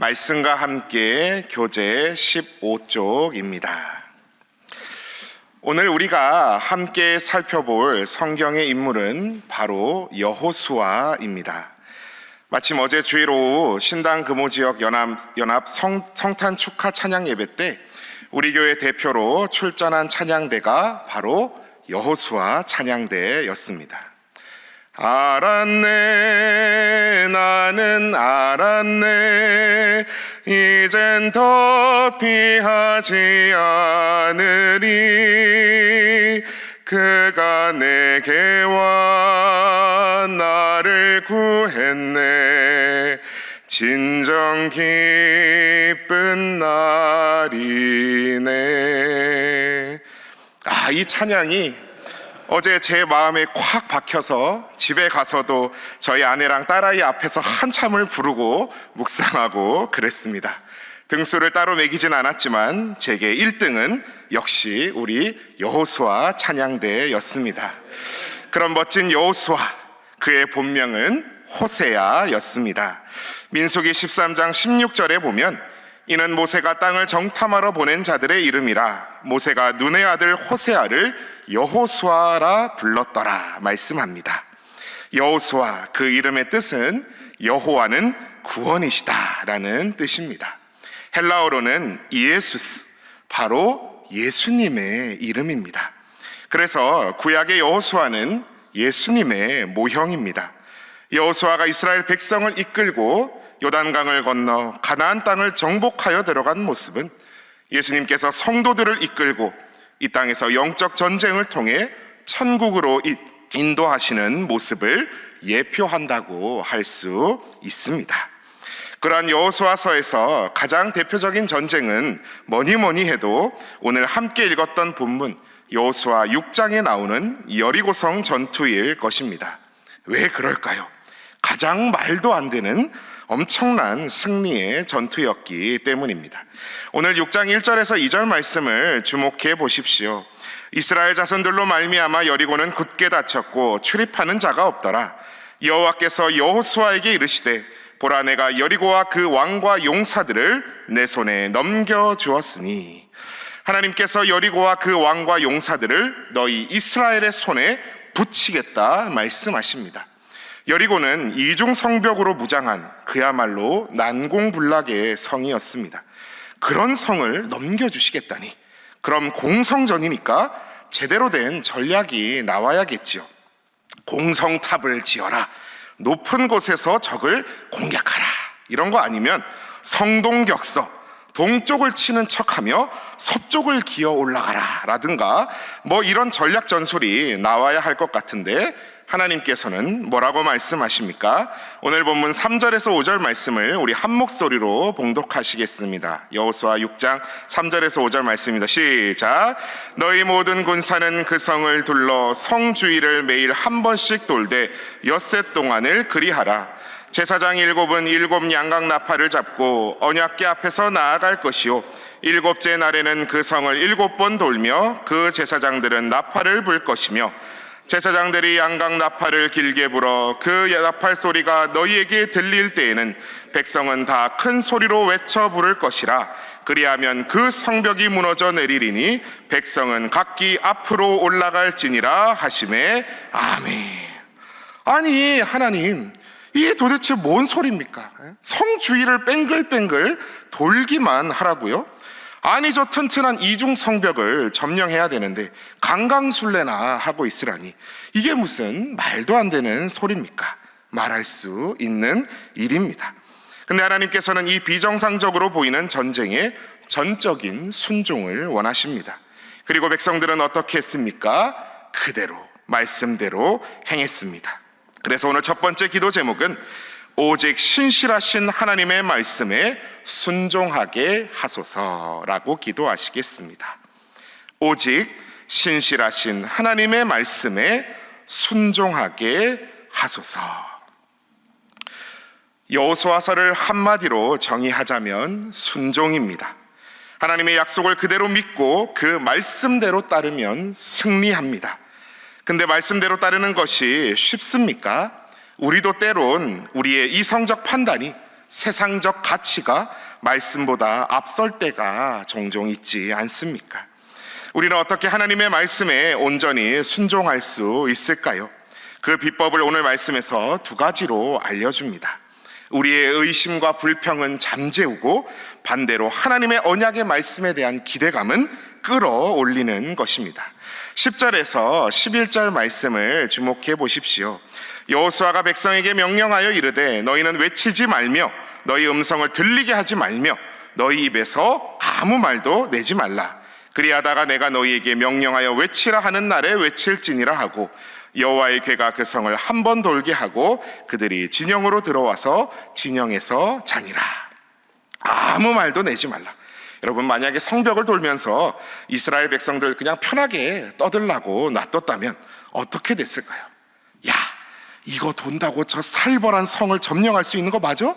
말씀과 함께 교재 15쪽입니다. 오늘 우리가 함께 살펴볼 성경의 인물은 바로 여호수아입니다. 마침 어제 주일 오후 신당 금호지역 연합 성탄 축하 찬양 예배 때 우리 교회 대표로 출전한 찬양대가 바로 여호수아 찬양대였습니다. 알았네, 나는 알았네, 이젠 더 피하지 않으리. 그가 내게 와 나를 구했네, 진정 기쁜 날이네. 이 찬양이 어제 제 마음에 콱 박혀서 집에 가서도 저희 아내랑 딸아이 앞에서 한참을 부르고 묵상하고 그랬습니다. 등수를 따로 매기진 않았지만 제게 1등은 역시 우리 여호수아 찬양대였습니다. 그런 멋진 여호수아, 그의 본명은 호세아였습니다. 민수기 13장 16절에 보면 이는 모세가 땅을 정탐하러 보낸 자들의 이름이라 모세가 눈의 아들 호세아를 여호수아라 불렀더라 말씀합니다. 여호수아, 그 이름의 뜻은 여호와는 구원이시다 라는 뜻입니다. 헬라어로는 이에수스, 바로 예수님의 이름입니다. 그래서 구약의 여호수아는 예수님의 모형입니다. 여호수아가 이스라엘 백성을 이끌고 요단강을 건너 가나안 땅을 정복하여 들어간 모습은 예수님께서 성도들을 이끌고 이 땅에서 영적 전쟁을 통해 천국으로 인도하시는 모습을 예표한다고 할 수 있습니다. 그러한 여호수아서에서 가장 대표적인 전쟁은 뭐니 해도 오늘 함께 읽었던 본문 여호수아 6장에 나오는 여리고성 전투일 것입니다. 왜 그럴까요? 가장 말도 안 되는 엄청난 승리의 전투였기 때문입니다. 오늘 6장 1절에서 2절 말씀을 주목해 보십시오. 이스라엘 자손들로 말미암아 여리고는 굳게 닫혔고 출입하는 자가 없더라. 여호와께서 여호수아에게 이르시되 보라, 내가 여리고와 그 왕과 용사들을 내 손에 넘겨주었으니. 하나님께서 여리고와 그 왕과 용사들을 너희 이스라엘의 손에 붙이겠다 말씀하십니다. 여리고는 이중 성벽으로 무장한 그야말로 난공불락의 성이었습니다. 그런 성을 넘겨주시겠다니, 그럼 공성전이니까 제대로 된 전략이 나와야겠지요. 공성탑을 지어라, 높은 곳에서 적을 공략하라, 이런 거 아니면 성동격서, 동쪽을 치는 척하며 서쪽을 기어 올라가라 라든가 이런 전략 전술이 나와야 할 것 같은데 하나님께서는 뭐라고 말씀하십니까? 오늘 본문 3절에서 5절 말씀을 우리 한 목소리로 봉독하시겠습니다. 여호수아 6장 3절에서 5절 말씀입니다. 시작. 너희 모든 군사는 그 성을 둘러 성 주위를 매일 한 번씩 돌되 엿새 동안을 그리하라. 제사장 7은 7 양각 나팔을 잡고 언약궤 앞에서 나아갈 것이요, 7째 날에는 그 성을 7번 돌며 그 제사장들은 나팔을 불 것이며 제사장들이 양각 나팔을 길게 불어 그 나팔 소리가 너희에게 들릴 때에는 백성은 다 큰 소리로 외쳐 부를 것이라. 그리하면 그 성벽이 무너져 내리리니 백성은 각기 앞으로 올라갈지니라 하시매. 아멘. 아니 하나님, 이게 도대체 뭔 소리입니까? 성 주위를 뺑글뺑글 돌기만 하라고요? 아니 저 튼튼한 이중 성벽을 점령해야 되는데 강강술래나 하고 있으라니, 이게 무슨 말도 안 되는 소리입니까? 말할 수 있는 일입니다. 근데 하나님께서는 이 비정상적으로 보이는 전쟁에 전적인 순종을 원하십니다. 그리고 백성들은 어떻게 했습니까? 그대로 말씀대로 행했습니다. 그래서 오늘 첫 번째 기도 제목은 오직 신실하신 하나님의 말씀에 순종하게 하소서라고 기도하시겠습니다. 오직 신실하신 하나님의 말씀에 순종하게 하소서. 여호수아서를 한마디로 정의하자면 순종입니다. 하나님의 약속을 그대로 믿고 그 말씀대로 따르면 승리합니다. 근데 말씀대로 따르는 것이 쉽습니까? 우리도 때론 우리의 이성적 판단이 세상적 가치가 말씀보다 앞설 때가 종종 있지 않습니까? 우리는 어떻게 하나님의 말씀에 온전히 순종할 수 있을까요? 그 비법을 오늘 말씀에서 두 가지로 알려줍니다. 우리의 의심과 불평은 잠재우고 반대로 하나님의 언약의 말씀에 대한 기대감은 끌어올리는 것입니다. 10절에서 11절 말씀을 주목해 보십시오. 여호수아가 백성에게 명령하여 이르되 너희는 외치지 말며 너희 음성을 들리게 하지 말며 너희 입에서 아무 말도 내지 말라. 그리하다가 내가 너희에게 명령하여 외치라 하는 날에 외칠지니라 하고 여호와의 궤가 그 성을 한 번 돌게 하고 그들이 진영으로 들어와서 진영에서 자니라. 아무 말도 내지 말라. 여러분, 만약에 성벽을 돌면서 이스라엘 백성들 그냥 편하게 떠들라고 놔뒀다면 어떻게 됐을까요? 야, 이거 돈다고 저 살벌한 성을 점령할 수 있는 거 맞아?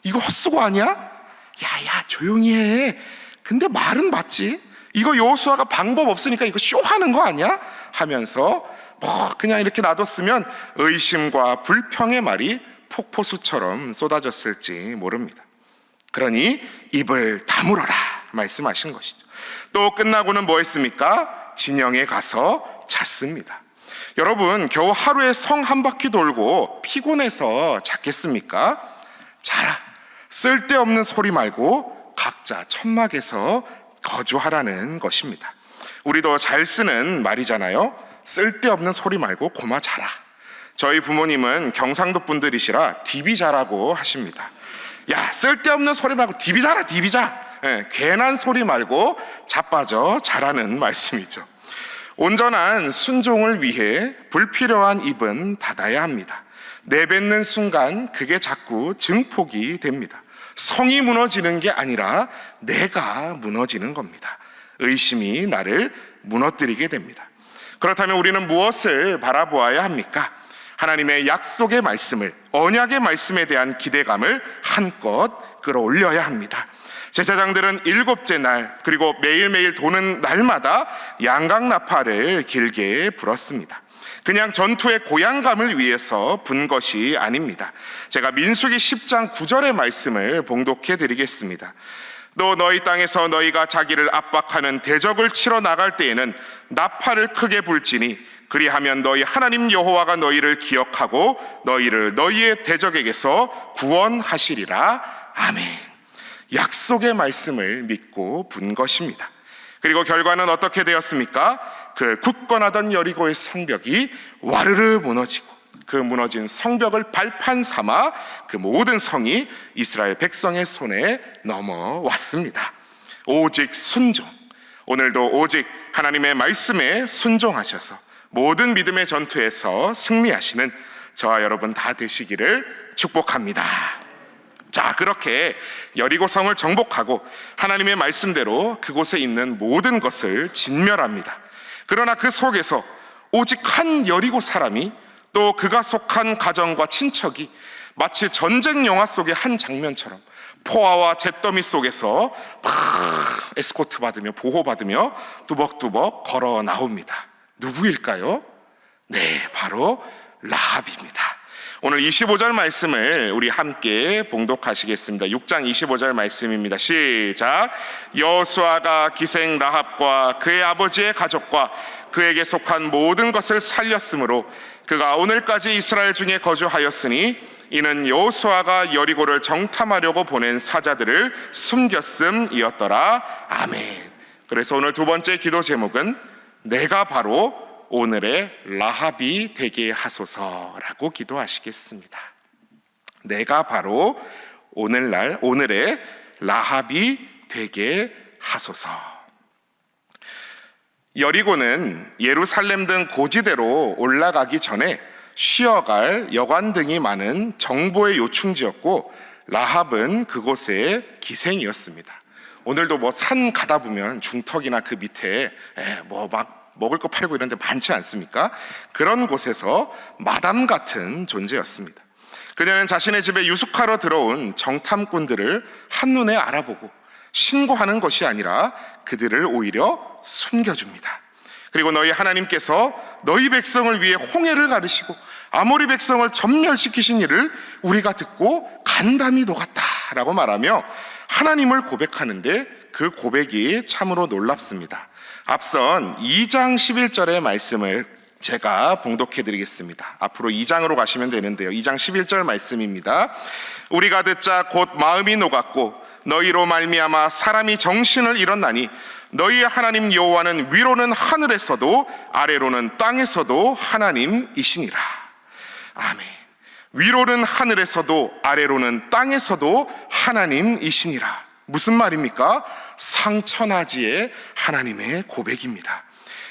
이거 헛수고 아니야? 야, 조용히 해. 근데 말은 맞지? 이거 여호수아가 방법 없으니까 이거 쇼하는 거 아니야? 하면서 그냥 이렇게 놔뒀으면 의심과 불평의 말이 폭포수처럼 쏟아졌을지 모릅니다. 그러니 입을 다물어라 말씀하신 것이죠. 또 끝나고는 뭐 했습니까? 진영에 가서 잤습니다. 여러분, 겨우 하루에 성 한 바퀴 돌고 피곤해서 잤겠습니까? 자라. 쓸데없는 소리 말고 각자 천막에서 거주하라는 것입니다. 우리도 잘 쓰는 말이잖아요. 쓸데없는 소리 말고 고마 자라. 저희 부모님은 경상도 분들이시라 디비 자라고 하십니다. 야, 쓸데없는 소리 말고 디비 자라, 디비 자. 괜한 소리 말고 자빠져 자라는 말씀이죠. 온전한 순종을 위해 불필요한 입은 닫아야 합니다. 내뱉는 순간 그게 자꾸 증폭이 됩니다. 성이 무너지는 게 아니라 내가 무너지는 겁니다. 의심이 나를 무너뜨리게 됩니다. 그렇다면 우리는 무엇을 바라보아야 합니까? 하나님의 약속의 말씀을, 언약의 말씀에 대한 기대감을 한껏 끌어올려야 합니다. 제사장들은 7째 날 그리고 매일매일 도는 날마다 양강나팔을 길게 불었습니다. 그냥 전투의 고향감을 위해서 분 것이 아닙니다. 제가 민수기 10장 9절의 말씀을 봉독해 드리겠습니다. 또 너희 땅에서 너희가 자기를 압박하는 대적을 치러 나갈 때에는 나팔을 크게 불지니 그리하면 너희 하나님 여호와가 너희를 기억하고 너희를 너희의 대적에게서 구원하시리라. 아멘. 약속의 말씀을 믿고 분 것입니다. 그리고 결과는 어떻게 되었습니까? 그 굳건하던 여리고의 성벽이 와르르 무너지고 그 무너진 성벽을 발판 삼아 그 모든 성이 이스라엘 백성의 손에 넘어왔습니다. 오직 순종. 오늘도 오직 하나님의 말씀에 순종하셔서 모든 믿음의 전투에서 승리하시는 저와 여러분 다 되시기를 축복합니다. 자, 그렇게 여리고성을 정복하고 하나님의 말씀대로 그곳에 있는 모든 것을 진멸합니다. 그러나 그 속에서 오직 한 여리고 사람이 또 그가 속한 가정과 친척이 마치 전쟁 영화 속의 한 장면처럼 포화와 잿더미 속에서 에스코트 받으며 보호받으며 뚜벅뚜벅 걸어 나옵니다. 누구일까요? 네, 바로 라합입니다. 오늘 25절 말씀을 우리 함께 봉독하시겠습니다. 6장 25절 말씀입니다. 시작. 여호수아가 기생 라합과 그의 아버지의 가족과 그에게 속한 모든 것을 살렸으므로 그가 오늘까지 이스라엘 중에 거주하였으니 이는 여호수아가 여리고를 정탐하려고 보낸 사자들을 숨겼음이었더라. 아멘. 그래서 오늘 두 번째 기도 제목은 내가 바로 오늘의 라합이 되게 하소서라고 기도하시겠습니다. 내가 바로 오늘의 라합이 되게 하소서. 여리고는 예루살렘 등 고지대로 올라가기 전에 쉬어갈 여관 등이 많은 정보의 요충지였고 라합은 그곳의 기생이었습니다. 오늘도 뭐 산 가다 보면 중턱이나 그 밑에 뭐 막 먹을 거 팔고 이런 데 많지 않습니까? 그런 곳에서 마담 같은 존재였습니다. 그녀는 자신의 집에 유숙하러 들어온 정탐꾼들을 한눈에 알아보고 신고하는 것이 아니라 그들을 오히려 숨겨줍니다. 그리고 너희 하나님께서 너희 백성을 위해 홍해를 가르시고 아모리 백성을 전멸시키신 일을 우리가 듣고 간담이 녹았다 라고 말하며 하나님을 고백하는데 그 고백이 참으로 놀랍습니다. 앞선 2장 11절의 말씀을 제가 봉독해 드리겠습니다. 앞으로 2장으로 가시면 되는데요. 2장 11절 말씀입니다. 우리가 듣자 곧 마음이 녹았고 너희로 말미암아 사람이 정신을 잃었나니 너희의 하나님 여호와는 위로는 하늘에서도 아래로는 땅에서도 하나님이시니라. 아멘. 위로는 하늘에서도 아래로는 땅에서도 하나님이시니라. 무슨 말입니까? 상천하지의 하나님의 고백입니다.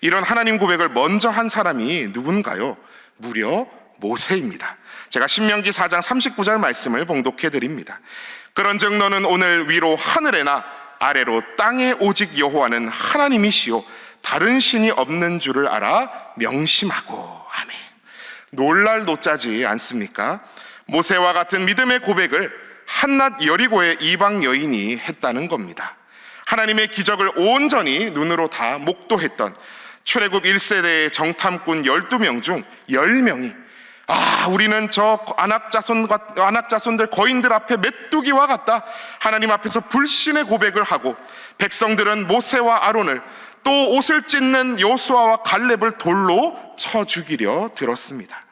이런 하나님 고백을 먼저 한 사람이 누군가요? 무려 모세입니다. 제가 신명기 4장 39절 말씀을 봉독해 드립니다. 그런즉 너는 오늘 위로 하늘에나 아래로 땅에 오직 여호와는 하나님이시요 다른 신이 없는 줄을 알아 명심하고. 아멘. 놀랄 노자지 않습니까? 모세와 같은 믿음의 고백을 한낱 여리고의 이방 여인이 했다는 겁니다. 하나님의 기적을 온전히 눈으로 다 목도했던 출애굽 1세대의 정탐꾼 12명 중 10명이 우리는 저 안악자손들 거인들 앞에 메뚜기와 같다, 하나님 앞에서 불신의 고백을 하고, 백성들은 모세와 아론을 또 옷을 찢는 여호수아와 갈렙을 돌로 쳐 죽이려 들었습니다.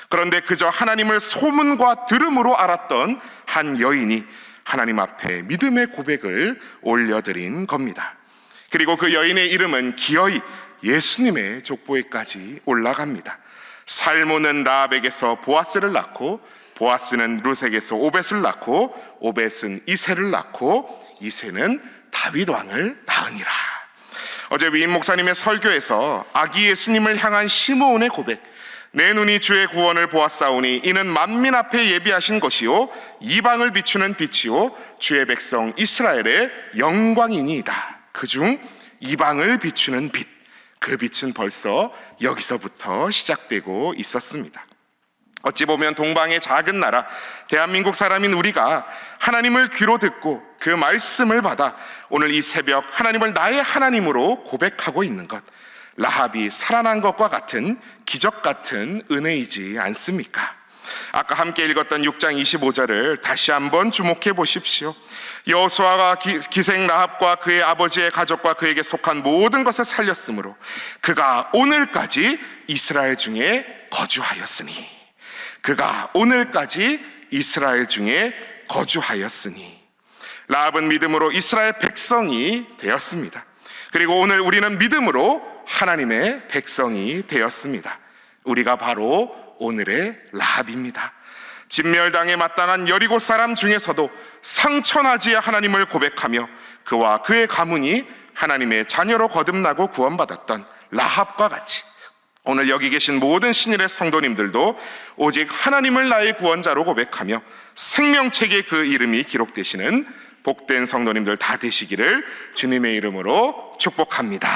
그런데 그저 하나님을 소문과 들음으로 알았던 한 여인이 하나님 앞에 믿음의 고백을 올려드린 겁니다. 그리고 그 여인의 이름은 기어이 예수님의 족보에까지 올라갑니다. 살모는 라합에게서 보아스를 낳고, 보아스는 루색에서 오벳을 낳고, 오벳은 이새를 낳고, 이새는 다윗 왕을 낳으니라. 어제 위임 목사님의 설교에서 아기 예수님을 향한 시므온의 고백, 내 눈이 주의 구원을 보았사오니 이는 만민 앞에 예비하신 것이요 이방을 비추는 빛이요 주의 백성 이스라엘의 영광이니이다. 그중 이방을 비추는 빛, 그 빛은 벌써 여기서부터 시작되고 있었습니다. 어찌 보면 동방의 작은 나라 대한민국 사람인 우리가 하나님을 귀로 듣고 그 말씀을 받아 오늘 이 새벽 하나님을 나의 하나님으로 고백하고 있는 것, 라합이 살아난 것과 같은 기적 같은 은혜이지 않습니까? 아까 함께 읽었던 6장 25절을 다시 한번 주목해 보십시오. 여호수아가 기생 라합과 그의 아버지의 가족과 그에게 속한 모든 것을 살렸으므로 그가 오늘까지 이스라엘 중에 거주하였으니, 그가 오늘까지 이스라엘 중에 거주하였으니. 라합은 믿음으로 이스라엘 백성이 되었습니다. 그리고 오늘 우리는 믿음으로 하나님의 백성이 되었습니다. 우리가 바로 오늘의 라합입니다. 진멸당에 마땅한 여리고 사람 중에서도 상천하지의 하나님을 고백하며 그와 그의 가문이 하나님의 자녀로 거듭나고 구원받았던 라합과 같이 오늘 여기 계신 모든 신일의 성도님들도 오직 하나님을 나의 구원자로 고백하며 생명책에 그 이름이 기록되시는 복된 성도님들 다 되시기를 주님의 이름으로 축복합니다.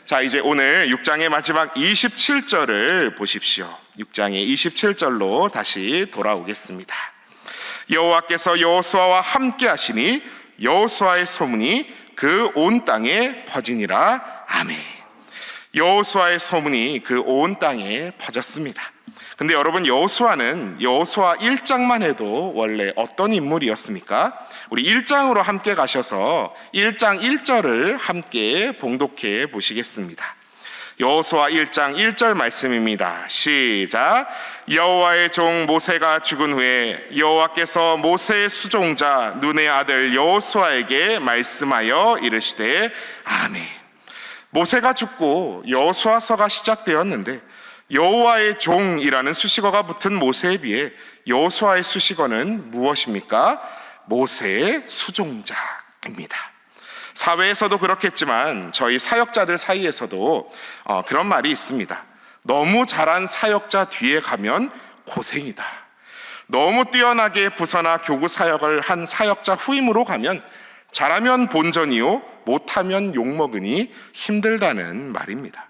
자, 이제 오늘 6장의 마지막 27절을 보십시오. 6장의 27절로 다시 돌아오겠습니다. 여호와께서 여호수아와 함께 하시니 여호수아의 소문이 그 온 땅에 퍼지니라. 아멘. 여호수아의 소문이 그 온 땅에 퍼졌습니다. 근데 여러분, 여호수아는 여호수아 1장만 해도 원래 어떤 인물이었습니까? 우리 1장으로 함께 가셔서 1장 1절을 함께 봉독해 보시겠습니다. 여호수아 1장 1절 말씀입니다. 시작. 여호와의 종 모세가 죽은 후에 여호와께서 모세의 수종자 눈의 아들 여호수아에게 말씀하여 이르시되. 아멘. 모세가 죽고 여호수아서가 시작되었는데 여호와의 종이라는 수식어가 붙은 모세에 비해 여호수아의 수식어는 무엇입니까? 모세의 수종자입니다. 사회에서도 그렇겠지만 저희 사역자들 사이에서도 그런 말이 있습니다. 너무 잘한 사역자 뒤에 가면 고생이다. 너무 뛰어나게 부서나 교구 사역을 한 사역자 후임으로 가면 잘하면 본전이요 못하면 욕먹으니 힘들다는 말입니다.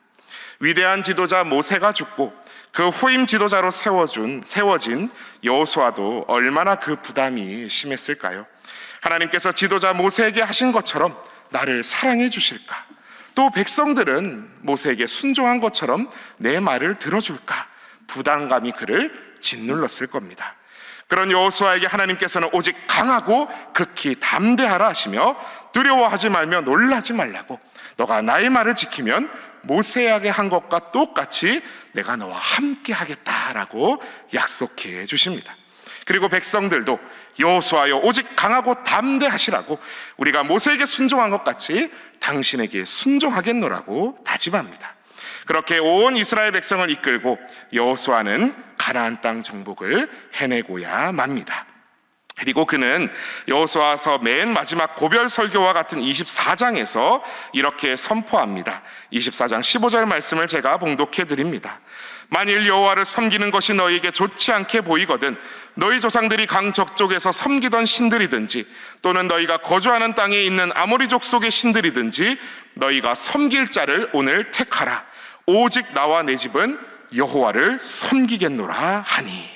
위대한 지도자 모세가 죽고 그 후임 지도자로 세워진 여호수아도 얼마나 그 부담이 심했을까요? 하나님께서 지도자 모세에게 하신 것처럼 나를 사랑해 주실까? 또 백성들은 모세에게 순종한 것처럼 내 말을 들어줄까? 부담감이 그를 짓눌렀을 겁니다. 그런 여호수아에게 하나님께서는 오직 강하고 극히 담대하라 하시며 두려워하지 말며 놀라지 말라고, 너가 나의 말을 지키면 모세에게 한 것과 똑같이 내가 너와 함께 하겠다라고 약속해 주십니다. 그리고 백성들도 여호수아여 오직 강하고 담대하시라고, 우리가 모세에게 순종한 것 같이 당신에게 순종하겠노라고 다짐합니다. 그렇게 온 이스라엘 백성을 이끌고 여호수아는 가나안 땅 정복을 해내고야 맙니다. 그리고 그는 여호수아서 맨 마지막 고별 설교와 같은 24장에서 이렇게 선포합니다. 24장 15절 말씀을 제가 봉독해 드립니다. 만일 여호와를 섬기는 것이 너희에게 좋지 않게 보이거든 너희 조상들이 강 저쪽에서 섬기던 신들이든지 또는 너희가 거주하는 땅에 있는 아모리 족속의 신들이든지 너희가 섬길 자를 오늘 택하라. 오직 나와 내 집은 여호와를 섬기겠노라 하니.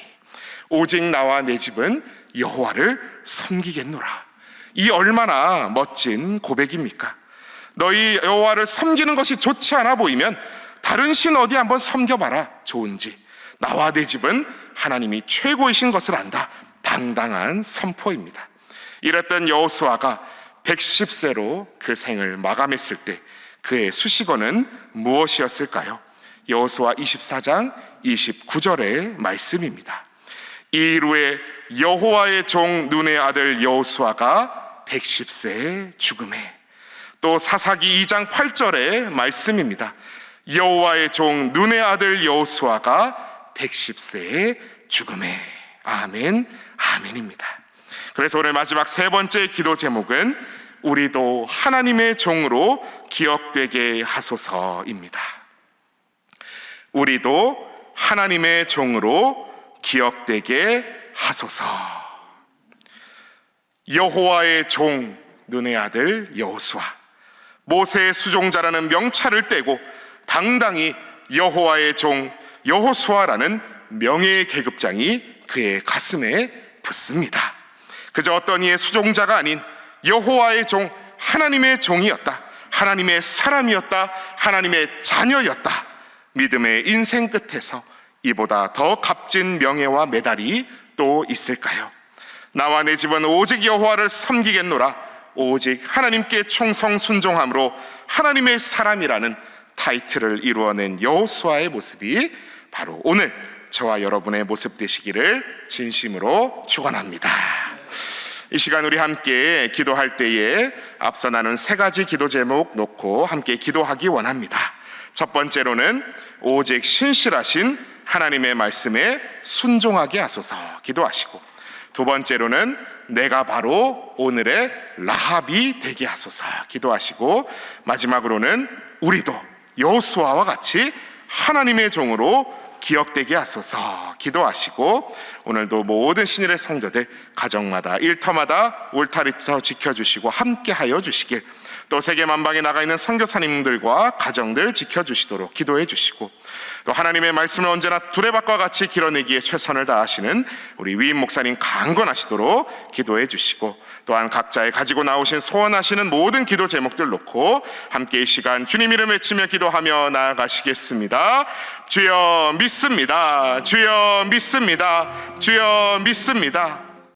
오직 나와 내 집은 여호와를 섬기겠노라. 이 얼마나 멋진 고백입니까? 너희 여호와를 섬기는 것이 좋지 않아 보이면 다른 신 어디 한번 섬겨봐라. 좋은지. 나와 내 집은 하나님이 최고이신 것을 안다. 당당한 선포입니다. 이랬던 여호수아가 110세로 그 생을 마감했을 때 그의 수식어는 무엇이었을까요? 여호수아 24장 29절의 말씀입니다. 이일 후에 여호와의 종 눈의 아들 여호수아가 110세에 죽음에. 또 사사기 2장 8절의 말씀입니다. 여호와의 종 눈의 아들 여호수아가 110세에 죽음에. 아멘, 아멘입니다. 그래서 오늘 마지막 세 번째 기도 제목은 우리도 하나님의 종으로 기억되게 하소서입니다. 우리도 하나님의 종으로 기억되게 하소서. 여호와의 종 눈의 아들 여호수아, 모세의 수종자라는 명찰을 떼고 당당히 여호와의 종 여호수아라는 명예의 계급장이 그의 가슴에 붙습니다. 그저 어떤 이의 수종자가 아닌 여호와의 종, 하나님의 종이었다. 하나님의 사람이었다. 하나님의 자녀였다. 믿음의 인생 끝에서 이보다 더 값진 명예와 메달이 또 있을까요? 나와 내 집은 오직 여호와를 섬기겠노라. 오직 하나님께 충성 순종함으로 하나님의 사람이라는 타이틀을 이루어낸 여호수아의 모습이 바로 오늘 저와 여러분의 모습 되시기를 진심으로 축원합니다. 이 시간 우리 함께 기도할 때에 앞서 나눈 세 가지 기도 제목 놓고 함께 기도하기 원합니다. 첫 번째로는 오직 신실하신 하나님의 말씀에 순종하게 하소서 기도하시고, 두 번째로는 내가 바로 오늘의 라합이 되게 하소서 기도하시고, 마지막으로는 우리도 여호수아와 같이 하나님의 종으로 기억되게 하소서 기도하시고, 오늘도 모든 신일의 성도들 가정마다 일터마다 울타리터 지켜주시고 함께하여 주시길, 또 세계 만방에 나가 있는 선교사님들과 가정들 지켜주시도록 기도해 주시고, 또 하나님의 말씀을 언제나 두레박과 같이 길어내기에 최선을 다하시는 우리 위임 목사님 강건하시도록 기도해 주시고, 또한 각자의 가지고 나오신 소원하시는 모든 기도 제목들 놓고 함께 이 시간 주님 이름 외치며 기도하며 나아가시겠습니다. 주여 믿습니다. 주여 믿습니다. 주여 믿습니다.